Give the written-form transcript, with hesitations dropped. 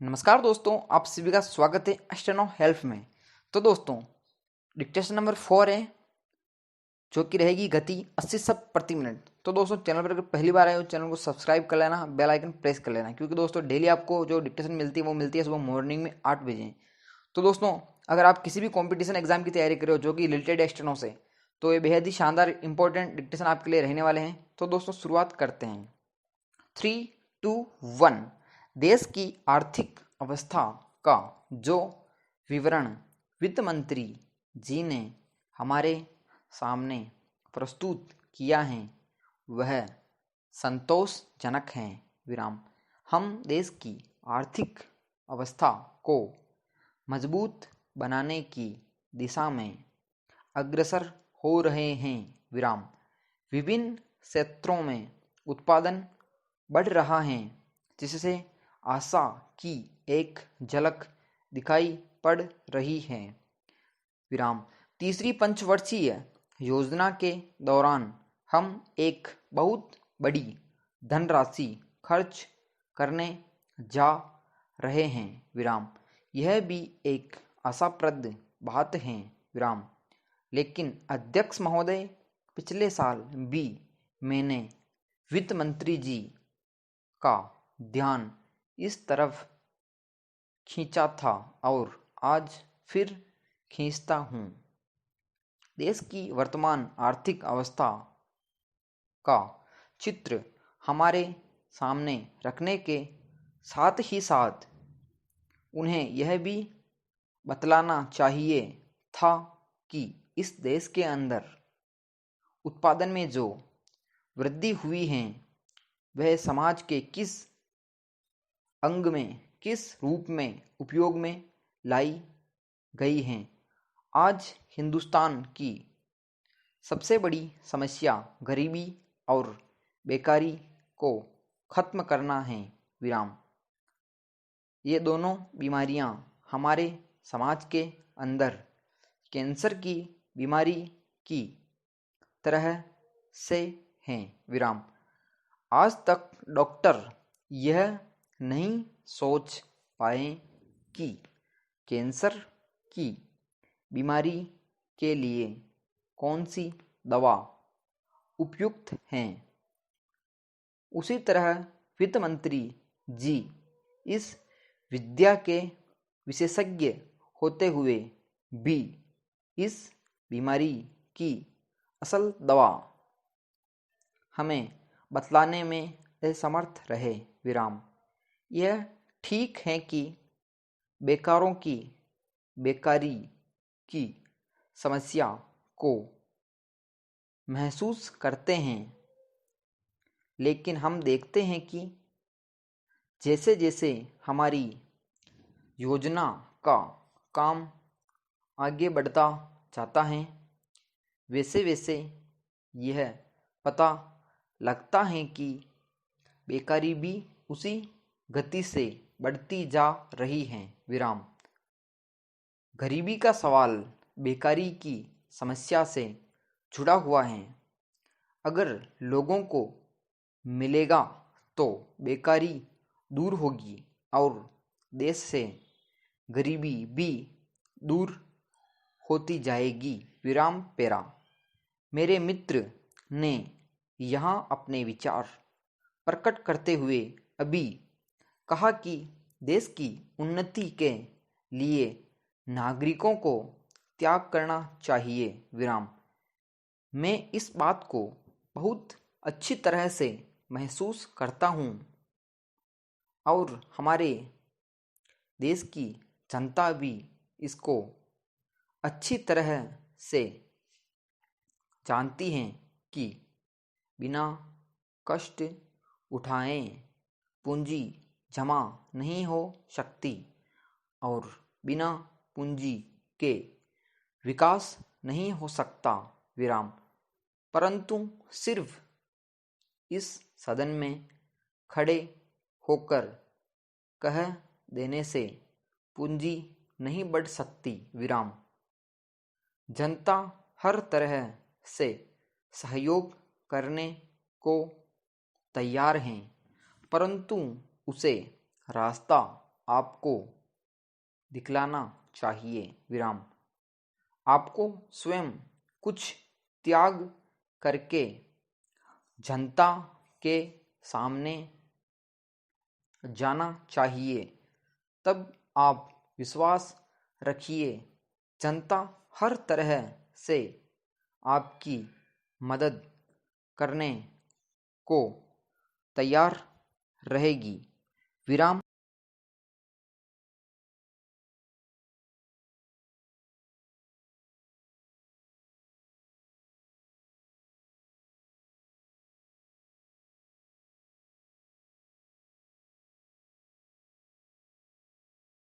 नमस्कार दोस्तों, आप सभी का स्वागत है स्टेनो हेल्प में। तो दोस्तों, डिक्टेशन नंबर 4 है जो कि रहेगी गति 80 शब्द प्रति मिनट। तो दोस्तों, चैनल पर अगर पहली बार आए हो चैनल को सब्सक्राइब कर लेना, बेल आइकन प्रेस कर लेना, क्योंकि दोस्तों डेली आपको जो डिक्टेशन मिलती है वो मिलती है सुबह मॉर्निंग में 8 बजे। तो दोस्तों, अगर आप किसी भी कॉम्पिटिशन एग्जाम की तैयारी कर रहे हो जो कि रिलेटेड है स्टेनो से, तो ये बेहद ही शानदार इंपॉर्टेंट डिक्टेशन आपके लिए रहने वाले हैं। तो दोस्तों, शुरुआत करते हैं। 3, 2, 1। देश की आर्थिक अवस्था का जो विवरण वित्त मंत्री जी ने हमारे सामने प्रस्तुत किया है वह संतोषजनक है। विराम। हम देश की आर्थिक अवस्था को मजबूत बनाने की दिशा में अग्रसर हो रहे हैं। विराम। विभिन्न क्षेत्रों में उत्पादन बढ़ रहा है जिससे आशा की एक झलक दिखाई पड़ रही है। विराम। तीसरी पंचवर्षीय योजना के दौरान हम एक बहुत बड़ी धनराशि खर्च करने जा रहे हैं। विराम। यह भी एक आशाप्रद बात है। विराम। लेकिन अध्यक्ष महोदय, पिछले साल भी मैंने वित्त मंत्री जी का ध्यान इस तरफ खींचा था और आज फिर खींचता हूँ। देश की वर्तमान आर्थिक अवस्था का चित्र हमारे सामने रखने के साथ ही साथ उन्हें यह भी बतलाना चाहिए था कि इस देश के अंदर उत्पादन में जो वृद्धि हुई है वह समाज के किस अंग में, किस रूप में उपयोग में लाई गई है। आज हिंदुस्तान की सबसे बड़ी समस्या गरीबी और बेकारी को खत्म करना है। विराम। ये दोनों बीमारियां हमारे समाज के अंदर कैंसर की बीमारी की तरह से हैं। विराम। आज तक डॉक्टर यह नहीं सोच पाए कि कैंसर की बीमारी के लिए कौन सी दवा उपयुक्त है। उसी तरह वित्त मंत्री जी इस विद्या के विशेषज्ञ होते हुए भी इस बीमारी की असल दवा हमें बतलाने में असमर्थ रहे। विराम। यह ठीक है कि बेकारों की बेकारी की समस्या को महसूस करते हैं, लेकिन हम देखते हैं कि जैसे जैसे हमारी योजना का काम आगे बढ़ता जाता है वैसे वैसे यह पता लगता है कि बेकारी भी उसी गति से बढ़ती जा रही है। विराम। गरीबी का सवाल बेकारी की समस्या से जुड़ा हुआ है। अगर लोगों को मिलेगा तो बेकारी दूर होगी और देश से गरीबी भी दूर होती जाएगी। विराम पेरा। मेरे मित्र ने यहाँ अपने विचार प्रकट करते हुए अभी कहा कि देश की उन्नति के लिए नागरिकों को त्याग करना चाहिए। विराम। मैं इस बात को बहुत अच्छी तरह से महसूस करता हूँ और हमारे देश की जनता भी इसको अच्छी तरह से जानती हैं कि बिना कष्ट उठाए पूंजी जमा नहीं हो सकती और बिना पूंजी के विकास नहीं हो सकता। विराम। परंतु सिर्फ इस सदन में खड़े होकर कह देने से पूंजी नहीं बढ़ सकती। विराम। जनता हर तरह से सहयोग करने को तैयार हैं, परंतु उसे रास्ता आपको दिखलाना चाहिए। विराम। आपको स्वयं कुछ त्याग करके जनता के सामने जाना चाहिए। तब आप विश्वास रखिए, जनता हर तरह से आपकी मदद करने को तैयार रहेगी। विराम।